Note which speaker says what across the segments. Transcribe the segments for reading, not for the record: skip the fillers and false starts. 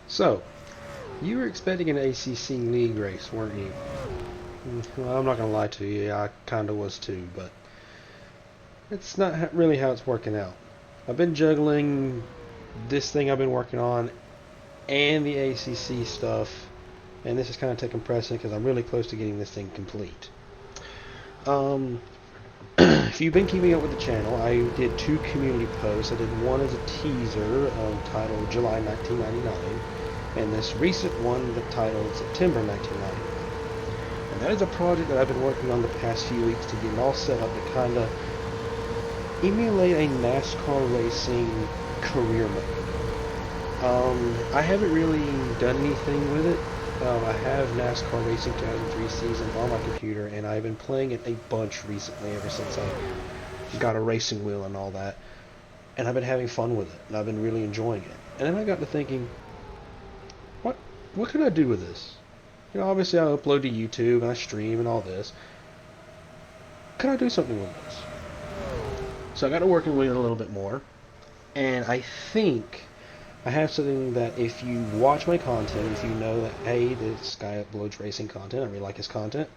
Speaker 1: So, you were expecting an ACC league race, weren't you? Well, I'm not gonna lie to you, I kinda was too, but it's not really how it's working out. I've been juggling this thing I've been working on and the ACC stuff, and this is kind of taking precedent because I'm really close to getting this thing complete. Um, if you've been keeping up with the channel, I did two community posts. I did one as a teaser titled July 1999, and this recent one that titled September 1999. And that is a project that I've been working on the past few weeks to get it all set up to kind of emulate a NASCAR racing career mode. I haven't really done anything with it. I have NASCAR Racing 2003 season on my computer, and I've been playing it a bunch recently ever since I got a racing wheel and all that. And I've been having fun with it, and I've been really enjoying it. And then I got to thinking, what what could I do with this? You know, obviously I upload to YouTube and I stream and all this. Could I do something with this? So I got to working with it a little bit more, and I think I have something that if you watch my content, if you know that, hey, this guy uploads racing content, I really like his content,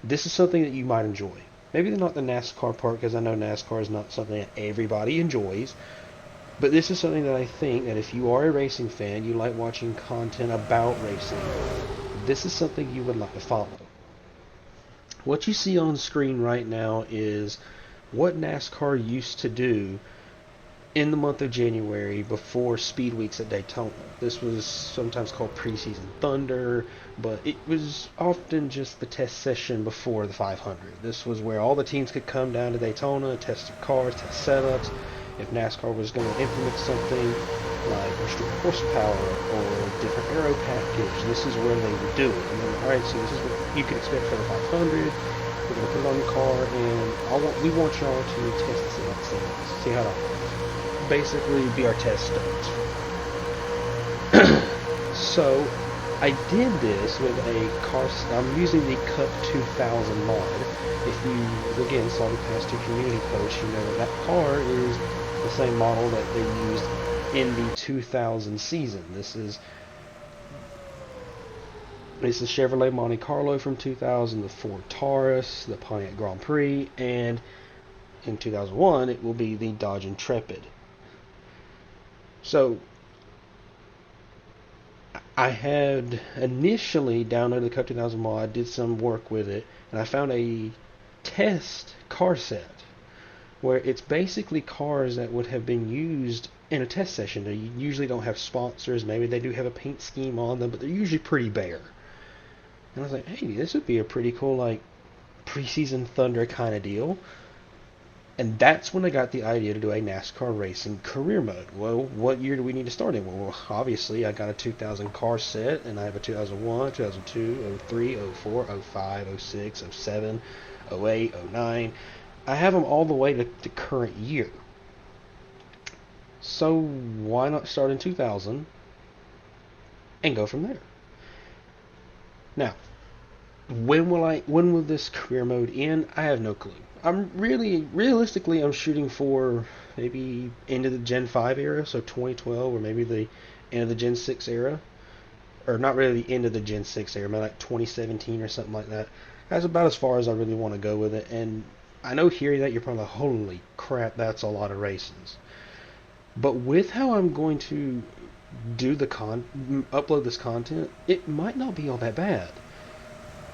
Speaker 1: this is something that you might enjoy. Maybe not the NASCAR part, because I know NASCAR is not something that everybody enjoys, but this is something that I think that if you are a racing fan, you like watching content about racing, this is something you would like to follow. What you see on screen right now is what NASCAR used to do in the month of January before Speed Weeks at Daytona. This was sometimes called Preseason Thunder, but it was often just the test session before the 500. This was where all the teams could come down to Daytona, test their cars, test setups. If NASCAR was going to implement something like restricted horsepower or different aero package, this is where they would do it. And then, alright, so this is what you can expect for the 500. We're going to put it on your car, and we want y'all to test this out, see how it operates. Basically, be our test studs. So, I did this with a car. I'm using the Cup 2000 mod. If you, again, saw the past two community posts, you know that that car is the same model that they used in the 2000 season. This is Chevrolet Monte Carlo from 2000, the Ford Taurus, the Pontiac Grand Prix, and in 2001 it will be the Dodge Intrepid. So I had initially downloaded the Cup 2000 mod, did some work with it, and I found a test car set where it's basically cars that would have been used in a test session. They usually don't have sponsors. Maybe they do have a paint scheme on them, but they're usually pretty bare. And I was like, hey, this would be a pretty cool, like, Preseason Thunder kind of deal. And that's when I got the idea to do a NASCAR racing career mode. Well, what year do we need to start in? Well, obviously, I got a 2000 car set, and I have a 2001, 2002, 03, 04, 05, 06, 07, 08, 09. I have them all the way to the current year. So why not start in 2000 and go from there? Now, when will this career mode end? I have no clue. Realistically, I'm shooting for maybe end of the Gen 5 era, so 2012, or maybe the end of the Gen 6 era. Or not really the end of the Gen 6 era, maybe like 2017 or something like that. That's about as far as I really want to go with it. And I know hearing that, you're probably like, holy crap, that's a lot of races. But with how I'm going to do upload this content, it might not be all that bad.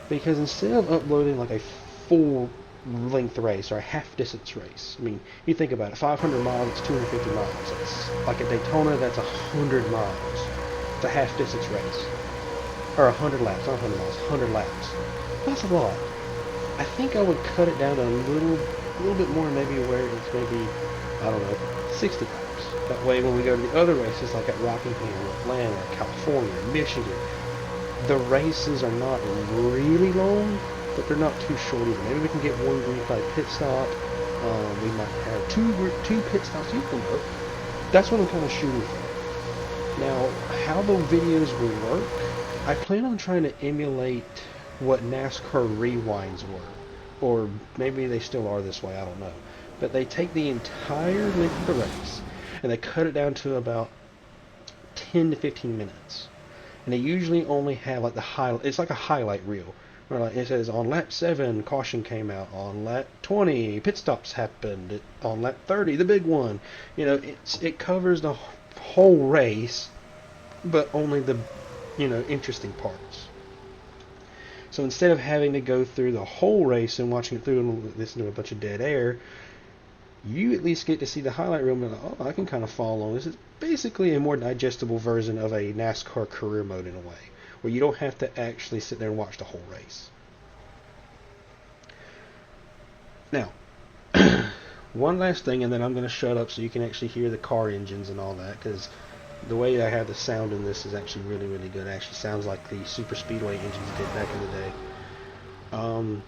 Speaker 1: Because instead of uploading like a full length race or a half distance race, I mean, you think about it, 500 miles, it's 250 miles. It's like at Daytona, that's 100 miles. It's a half distance race. Or 100 laps, not 100 miles, 100 laps. That's a lot. I think I would cut it down to a little bit more, maybe where it's maybe, I don't know, 60 laps. That way when we go to the other races, like at Rockingham, Atlanta, California, Michigan, the races are not really long, but they're not too short either. Maybe we can get one green flag pit stop. We might have two pit stops. You can know. That's what I'm kind of shooting for. Now, how the videos will work, I plan on trying to emulate what NASCAR rewinds were. Or maybe they still are this way, I don't know. But they take the entire length of the race, and they cut it down to about 10 to 15 minutes. and they usually only have like the highlight. It's like a highlight reel where like it says on lap 7 caution came out, on lap 20 pit stops happened, on lap 30 the big one. It covers the whole race, but only the interesting parts. So instead of having to go through the whole race and watching it through and listen to a bunch of dead air, you at least get to see the highlight reel and be like, oh, I can kind of follow along. This is basically a more digestible version of a NASCAR career mode in a way, where you don't have to actually sit there and watch the whole race. Now, one last thing, and then I'm going to shut up so you can actually hear the car engines and all that, because the way I have the sound in this is actually really, really good. It actually sounds like the super speedway engines did back in the day.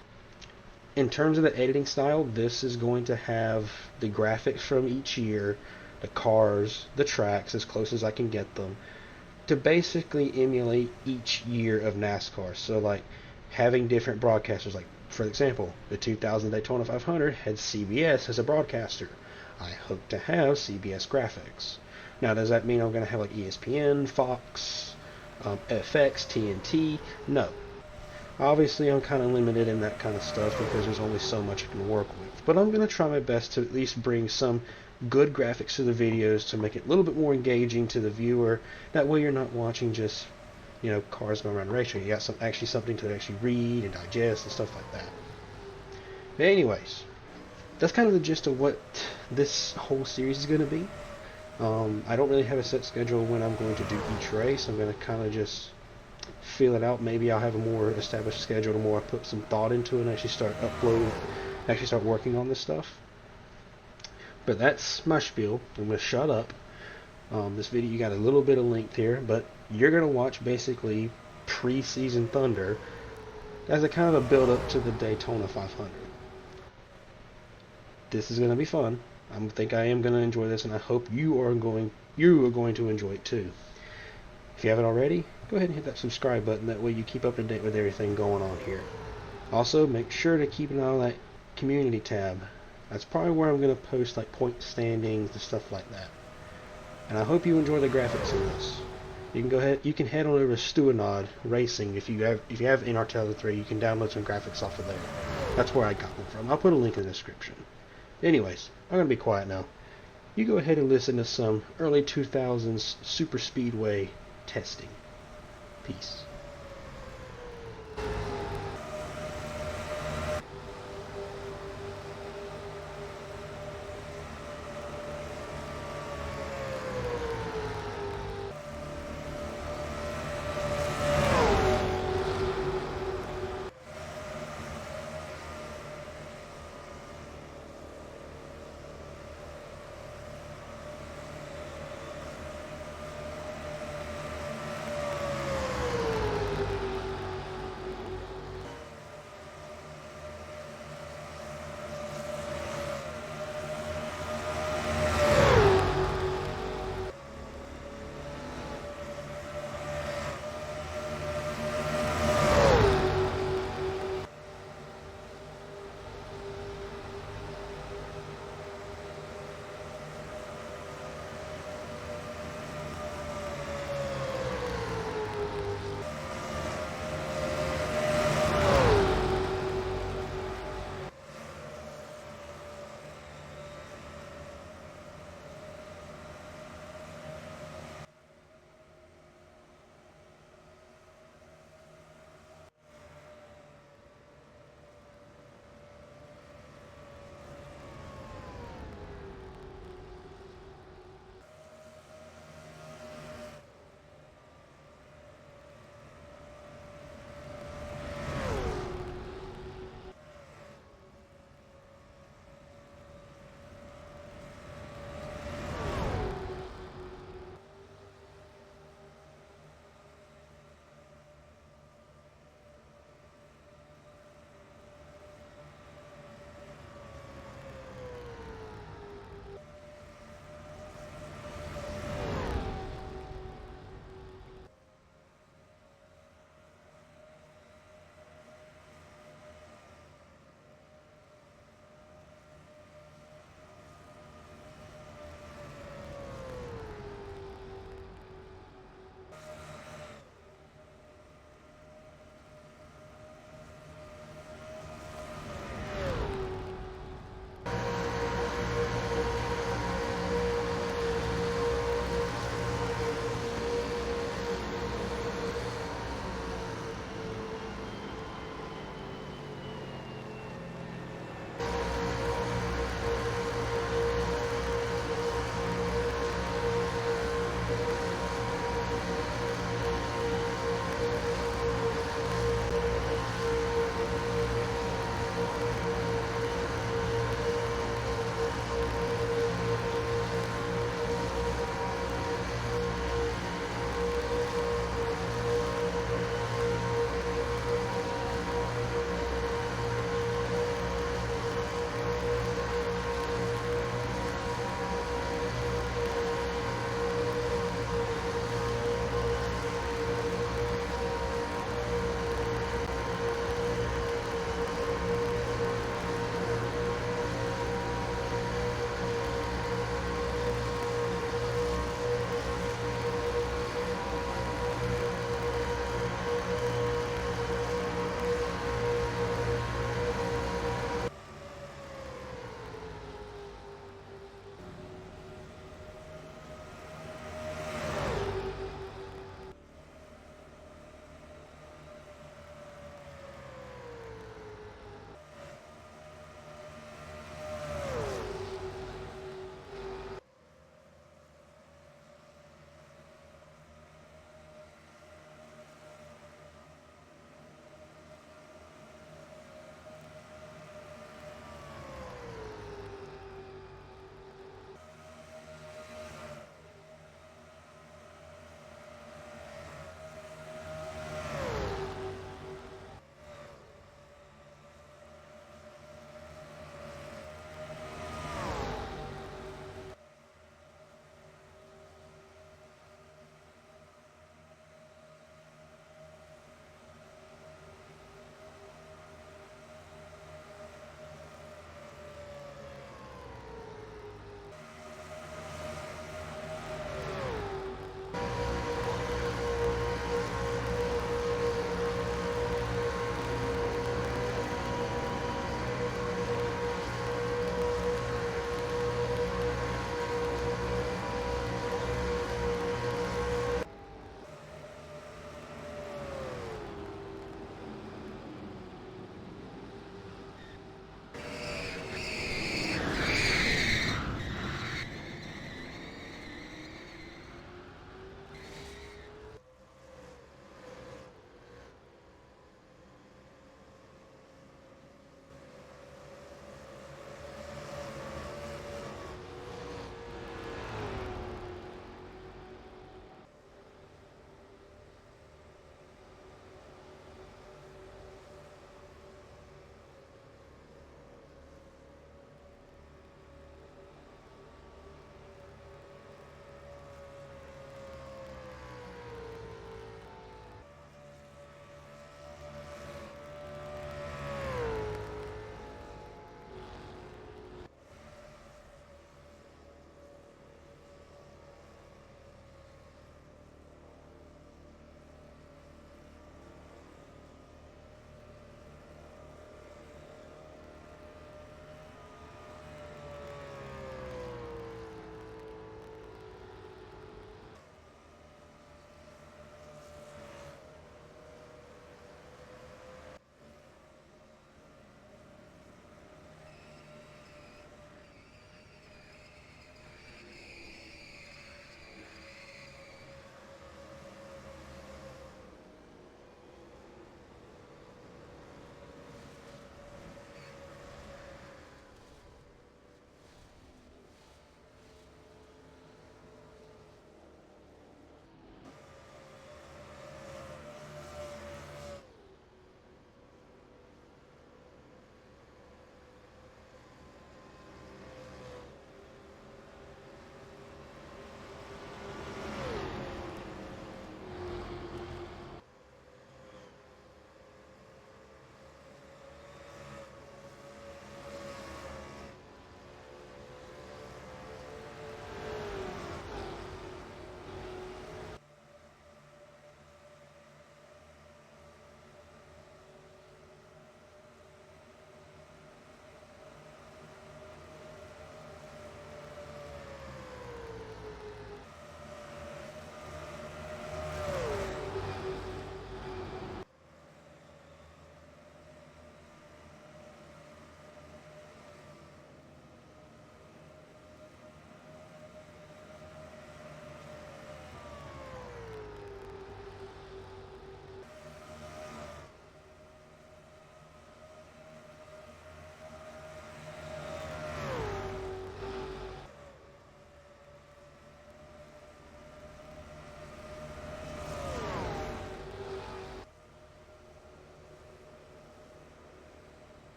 Speaker 1: In terms of the editing style, this is going to have the graphics from each year, the cars, the tracks, as close as I can get them, to basically emulate each year of NASCAR. So like having different broadcasters, like for example, the 2000 Daytona 500 had CBS as a broadcaster. I hope to have CBS graphics. Now, does that mean I'm going to have like ESPN, Fox, FX, TNT? No. Obviously, I'm kind of limited in that kind of stuff because there's only so much I can work with. But I'm going to try my best to at least bring some good graphics to the videos to make it a little bit more engaging to the viewer. That way you're not watching just, cars going around the racetrack. You got actually something to actually read and digest and stuff like that. But anyways, that's kind of the gist of what this whole series is going to be. I don't really have a set schedule when I'm going to do each race. I'm going to kind of just feel it out. Maybe I'll have a more established schedule the more I put some thought into it and actually start working on this stuff. But that's my spiel. I'm going to shut up. This video, you got a little bit of length here, but you're going to watch basically Preseason Thunder as a kind of a build up to the Daytona 500. This is going to be fun. I think I am going to enjoy this, and I hope you are going to enjoy it too. If you haven't already, go ahead and hit that subscribe button. That way you keep up to date with everything going on here. Also, make sure to keep an eye on that community tab. That's probably where I'm going to post like point standings and stuff like that. And I hope you enjoy the graphics in this. You can head on over to Stuanod Racing if you have NR 2003. You can download some graphics off of there. That's where I got them from. I'll put a link in the description. Anyways, I'm going to be quiet now. You go ahead and listen to some early 2000s super speedway testing. Peace.